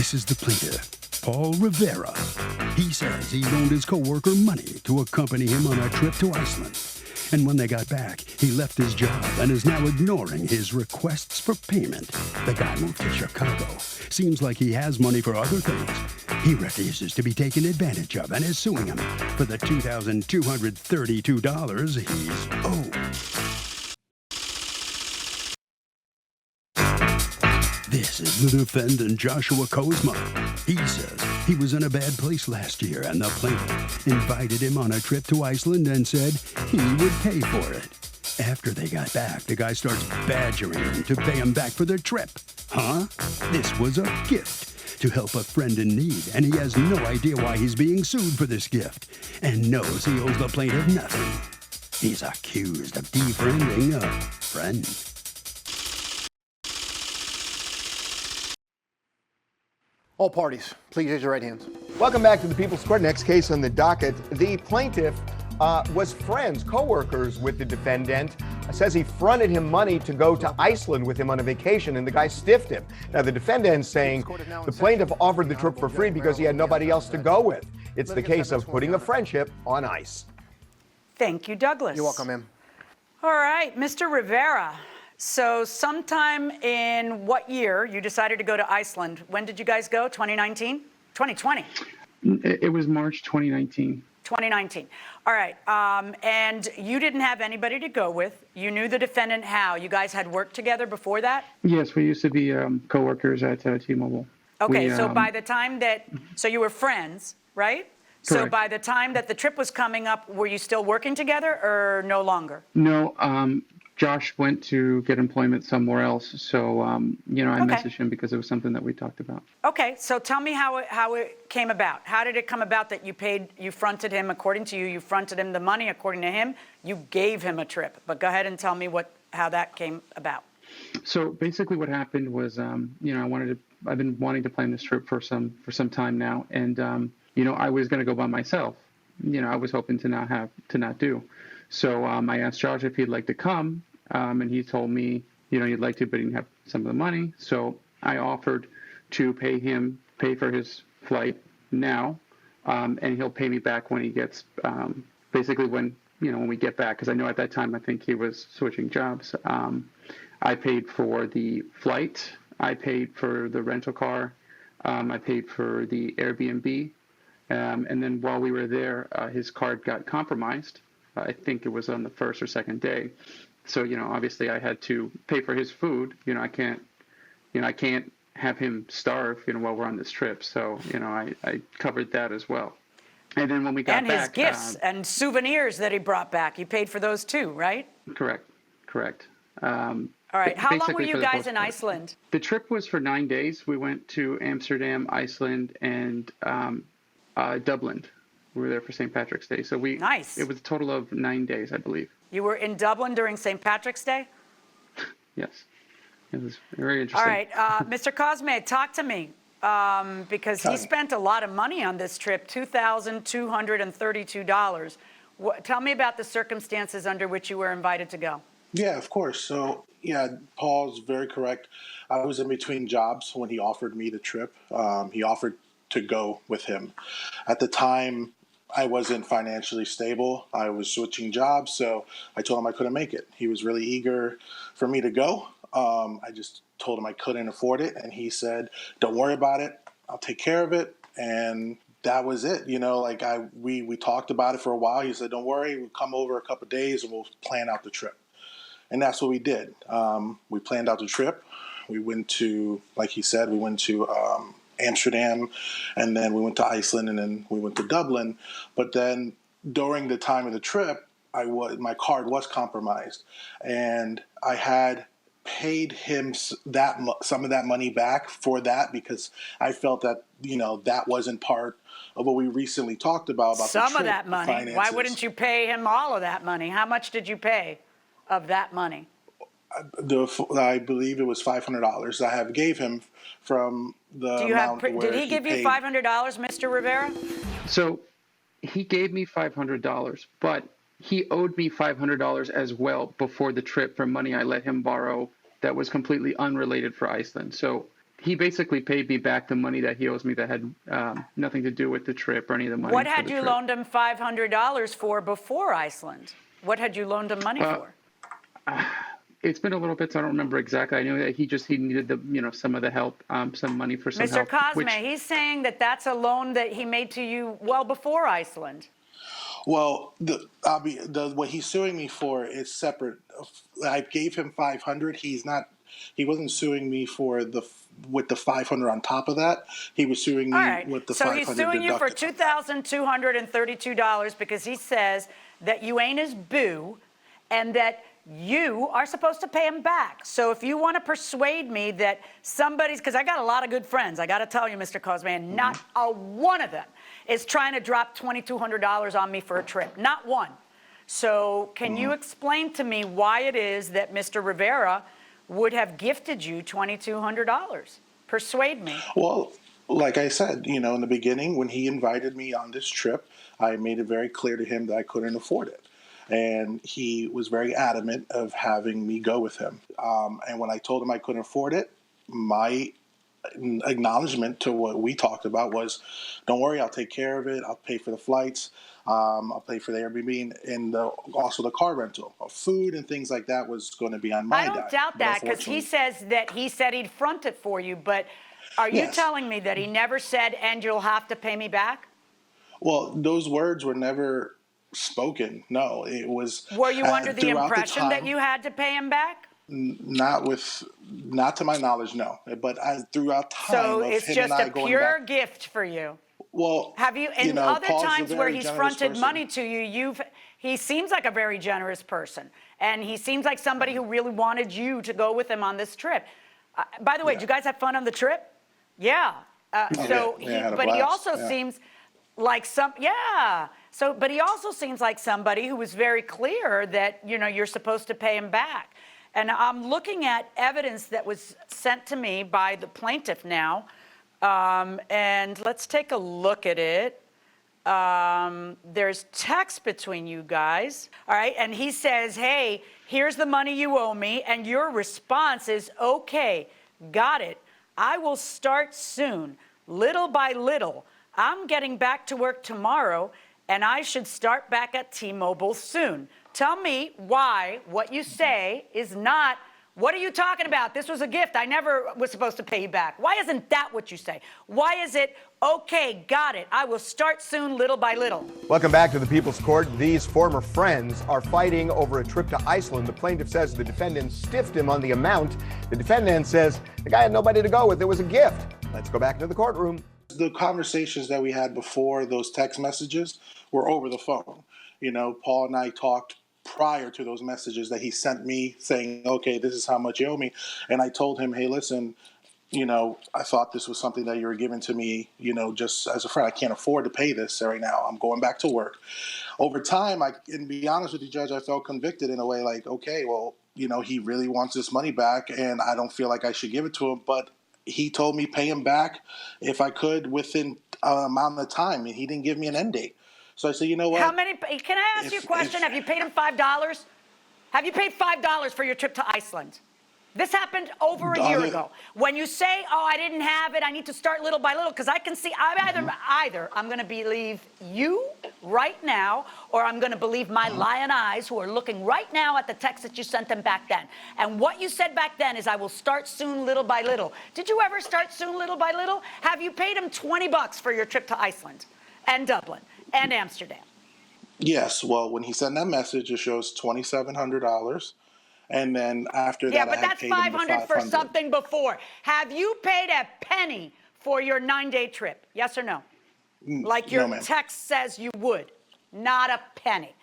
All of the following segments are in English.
This is the plaintiff, Paul Rivera. He says he loaned his coworker money to accompany him on a trip to Iceland. And when they got back, he left his job and is now ignoring his requests for payment. The guy moved to Chicago. Seems like he has money for other things. He refuses to be taken advantage of and is suing him for the $2,232 he's owed. This is the defendant, Joshua Kozma. He says he was in a bad place last year, and the plaintiff invited him on a trip to Iceland and said he would pay for it. After they got back, the guy starts badgering him to pay him back for their trip. Huh? This was a gift to help a friend in need, and he has no idea why he's being sued for this gift, and knows he owes the plaintiff nothing. He's accused of defriending a friend. All parties, please raise your right hands. Welcome back to the People's Court. Next case on the docket. The plaintiff was friends, co-workers with the defendant. Says he fronted him money to go to Iceland with him on a vacation, and the guy stiffed him. Now, the defendant saying the plaintiff offered the trip for free because he had nobody else to go with. It's the case of putting a friendship on ice. Thank you, Douglas. You're welcome, ma'am. All right, Mr. Rivera. So sometime in what year you decided to go to Iceland? When did you guys go? 2019? 2020? It was March 2019. 2019. All right. And you didn't have anybody to go with. You knew the defendant how? You guys had worked together before that? Yes, we used to be co-workers at T-Mobile. Okay, so by the time that, so you were friends, right? Correct. So by the time that the trip was coming up, were you still working together or no longer? No, Josh went to get employment somewhere else. So, I messaged him because it was something that we talked about. Okay, so tell me how it came about. How did it come about that you fronted him, according to you, you fronted him the money, according to him, you gave him a trip. But go ahead and tell me how that came about. So basically what happened was, I've been wanting to plan this trip for some time now. And, I was going to go by myself. I was hoping to not do. So I asked Josh if he'd like to come, and he told me, he'd like to, but he didn't have some of the money. So I offered to pay for his flight now, and he'll pay me back when he gets, basically when we get back, because I know at that time I think he was switching jobs. I paid for the flight, I paid for the rental car, I paid for the Airbnb, and then while we were there, his card got compromised. I think it was on the first or second day. So, obviously I had to pay for his food. I can't have him starve, while we're on this trip. So, I covered that as well. And then when we got back. And his gifts and souvenirs that he brought back, you paid for those too, right? Correct. All right. How long were you guys in Iceland? The trip was for 9 days. We went to Amsterdam, Iceland, and Dublin. We were there for St. Patrick's Day. So Nice. It was a total of 9 days, I believe. You were in Dublin during St. Patrick's Day? Yes. It was very interesting. All right. Mr. Cosme, talk to me. Because he spent a lot of money on this trip, $2,232. Tell me about the circumstances under which you were invited to go. Yeah, of course. So, Paul's very correct. I was in between jobs when he offered me the trip. He offered to go with him. At the time, I wasn't financially stable. I was switching jobs, so I told him I couldn't make it. He was really eager for me to go. I just told him I couldn't afford it, and he said, "Don't worry about it. I'll take care of it." And that was it. We talked about it for a while. He said, "Don't worry. We'll come over a couple of days and we'll plan out the trip." And that's what we did. We planned out the trip. We went to, like he said, Amsterdam, and then we went to Iceland, and then we went to Dublin. But then during the time of the trip, my card was compromised, and I had paid him some of that money back for that because I felt that that wasn't part of what we recently talked about some the trip, of that money. Finances. Why wouldn't you pay him all of that money? How much did you pay of that money? I believe it was $500 I have gave him from the amount where did he give you $500, Mr. Rivera? So he gave me $500, but he owed me $500 as well before the trip for money I let him borrow that was completely unrelated for Iceland. So he basically paid me back the money that he owes me that had nothing to do with the trip or any of the money. What for had the you trip. loaned him $500 for before Iceland? What had you loaned him money for? It's been a little bit, so I don't remember exactly. I know that he needed some of the help, some money for some Mr. help. Cosme, he's saying that that's a loan that he made to you well before Iceland. Well, what he's suing me for is separate. I gave him 500. He wasn't suing me with the 500 on top of that. He was suing me All right. with the So 500 he's suing you for deducted. $2,232 because he says that you ain't his boo and that you are supposed to pay him back. So if you want to persuade me that because I got a lot of good friends, I got to tell you, Mr. Cosme, and not a one of them is trying to drop $2,200 on me for a trip. Not one. So can you explain to me why it is that Mr. Rivera would have gifted you $2,200? Persuade me. Well, like I said, in the beginning, when he invited me on this trip, I made it very clear to him that I couldn't afford it. And he was very adamant of having me go with him. And when I told him I couldn't afford it, my acknowledgement to what we talked about was, don't worry, I'll take care of it. I'll pay for the flights. I'll pay for the Airbnb and also the car rental. Food and things like that was going to be on my I don't doubt that because he says that he said he'd front it for you. But are you telling me that he never said, and you'll have to pay me back? Well, those words were never spoken. No, it was. Were you under the impression that you had to pay him back? Not to my knowledge, no. But throughout time, so it's just a pure gift for you. Well, have you in other Paul's times where he's fronted person. money to you? He seems like a very generous person, and he seems like somebody who really wanted you to go with him on this trip. By the way, did you guys have fun on the trip? Yeah. But he also seems like but he also seems like somebody who was very clear that, you're supposed to pay him back. And I'm looking at evidence that was sent to me by the plaintiff now. And let's take a look at it. There's text between you guys. All right. And he says, hey, here's the money you owe me. And your response is, okay, got it. I will start soon, little by little. I'm getting back to work tomorrow, and I should start back at T-Mobile soon. Tell me why what you say is not, what are you talking about? This was a gift. I never was supposed to pay you back. Why isn't that what you say? Why is it, okay, got it. I will start soon, little by little. Welcome back to the People's Court. These former friends are fighting over a trip to Iceland. The plaintiff says the defendant stiffed him on the amount. The defendant says the guy had nobody to go with. It was a gift. Let's go back into the courtroom. The conversations that we had before those text messages were over the phone. Paul and I talked prior to those messages that he sent me saying, okay, this is how much you owe me. And I told him, hey, listen, I thought this was something that you were giving to me, just as a friend. I can't afford to pay this right now. I'm going back to work. Over time, and be honest with you, Judge, I felt convicted in a way like, okay, well, he really wants this money back and I don't feel like I should give it to him. But he told me pay him back if I could within amount of time, and he didn't give me an end date. So I said, you know what? Can I ask you a question? Have you paid him $5? Have you paid $5 for your trip to Iceland? This happened over a year ago. When you say, oh, I didn't have it, I need to start little by little, because I can see either I'm going to believe you right now, or I'm going to believe my lion eyes who are looking right now at the text that you sent them back then. And what you said back then is, I will start soon, little by little. Did you ever start soon, little by little? Have you paid him $20 for your trip to Iceland and Dublin and Amsterdam? Yes. Well, when he sent that message, it shows $2,700. And then after that, but that's $500 for something before. Have you paid a penny for your 9-day trip? Yes or no? Like your text says you would. Not a penny.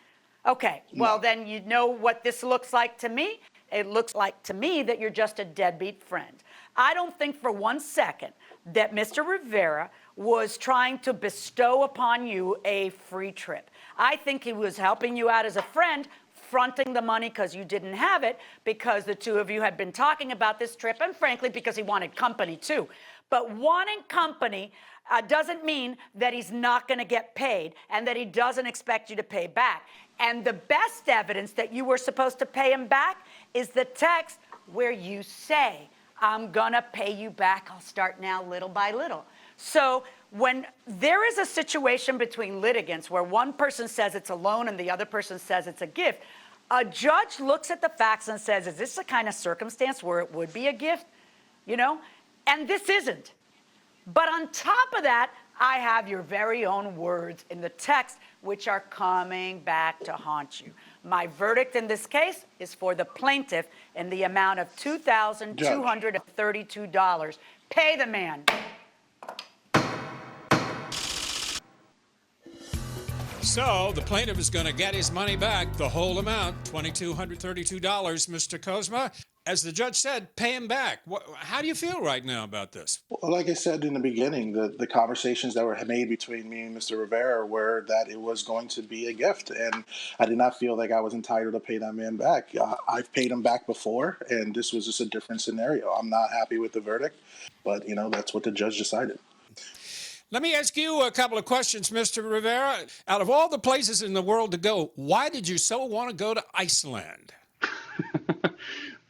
Okay, well, then you know what this looks like to me. It looks like to me that you're just a deadbeat friend. I don't think for one second that Mr. Rivera was trying to bestow upon you a free trip. I think he was helping you out as a friend, fronting the money because you didn't have it, because the two of you had been talking about this trip, and frankly, because he wanted company too. But wanting company doesn't mean that he's not going to get paid and that he doesn't expect you to pay back. And the best evidence that you were supposed to pay him back is the text where you say, I'm gonna pay you back. I'll start now little by little. So when there is a situation between litigants where one person says it's a loan and the other person says it's a gift, a judge looks at the facts and says, is this the kind of circumstance where it would be a gift? You know? And this isn't. But on top of that, I have your very own words in the text, which are coming back to haunt you. My verdict in this case is for the plaintiff in the amount of $2,232. Pay the man. So the plaintiff is going to get his money back, the whole amount, $2,232, Mr. Kozma. As the judge said, pay him back. How do you feel right now about this? Well, like I said in the beginning, the conversations that were made between me and Mr. Rivera were that it was going to be a gift, and I did not feel like I was entitled to pay that man back. I've paid him back before, and this was just a different scenario. I'm not happy with the verdict, but, you know, that's what the judge decided. Let me ask you a couple of questions, Mr. Rivera. Out of all the places in the world to go, why did you so want to go to Iceland?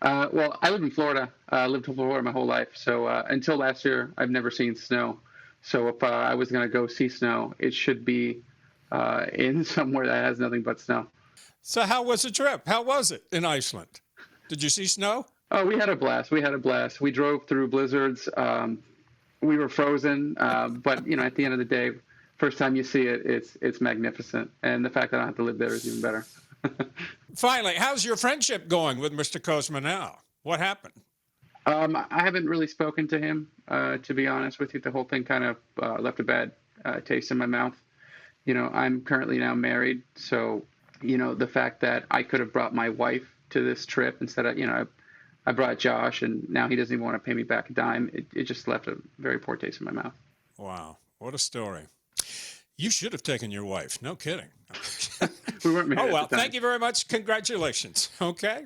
Well, I live in Florida. I lived in Florida my whole life. So until last year, I've never seen snow. So if I was going to go see snow, it should be in somewhere that has nothing but snow. So how was the trip? How was it in Iceland? Did you see snow? Oh, we had a blast. We We drove through blizzards. We were frozen. But, you know, at the end of the day, first time you see it, it's magnificent. And the fact that I don't have to live there is even better. Finally, how's your friendship going with Mr. Kozma now? What happened? I haven't really spoken to him, to be honest with you. The whole thing kind of left a bad taste in my mouth. You know, I'm currently now married. So, you know, the fact that I could have brought my wife to this trip instead of, you know, I brought Josh and now he doesn't even want to pay me back a dime. It just left a very poor taste in my mouth. Wow. What a story. You should have taken your wife. No kidding. We weren't married. Oh, well, at the time. thank you very much. Congratulations. Okay.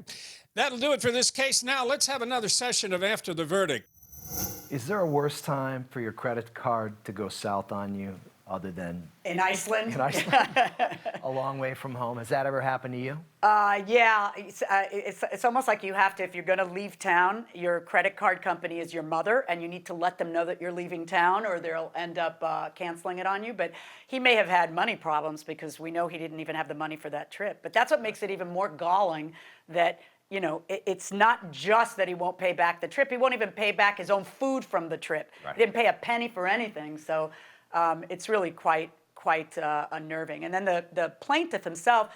That'll do it for this case. Now, let's have another session of After the Verdict. Is there a worse time for your credit card to go south on you other than In Iceland? in Iceland? A long way from home. Has that ever happened to you? Yeah, it's almost like you have to, if you're going to leave town, your credit card company is your mother, and you need to let them know that you're leaving town, or they'll end up canceling it on you. But he may have had money problems because we know he didn't even have the money for that trip. But that's what makes it even more galling that, you know, it's not just that he won't pay back the trip. He won't even pay back his own food from the trip. Right. He didn't pay a penny for anything. So it's really quite unnerving. And then the plaintiff himself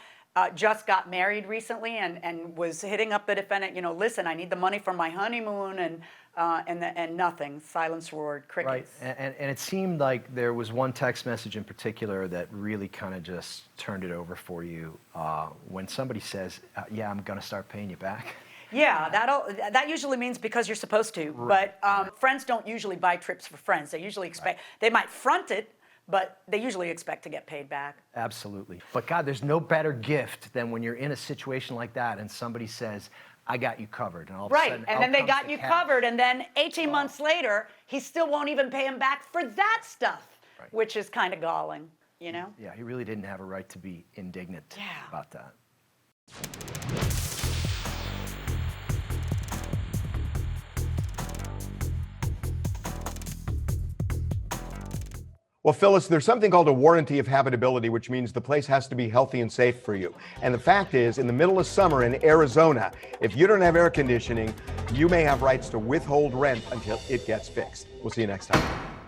just got married recently and was hitting up the defendant, you know, listen, I need the money for my honeymoon, and nothing. Silence roared, crickets. Right, and it seemed like there was one text message in particular that really kind of just turned it over for you when somebody says, yeah, I'm going to start paying you back. Yeah, that usually means because you're supposed to. Right. But friends don't usually buy trips for friends. They usually expect, they might front it, but they usually expect to get paid back. Absolutely. But God, there's no better gift than when you're in a situation like that and somebody says, I got you covered. And all of a sudden, and then they got you covered, and then 18 months later, he still won't even pay him back for that stuff, which is kind of galling, you know? Yeah, he really didn't have a right to be indignant about that. Well, Phyllis, there's something called a warranty of habitability, which means the place has to be healthy and safe for you. And the fact is, in the middle of summer in Arizona, if you don't have air conditioning, you may have rights to withhold rent until it gets fixed. We'll see you next time.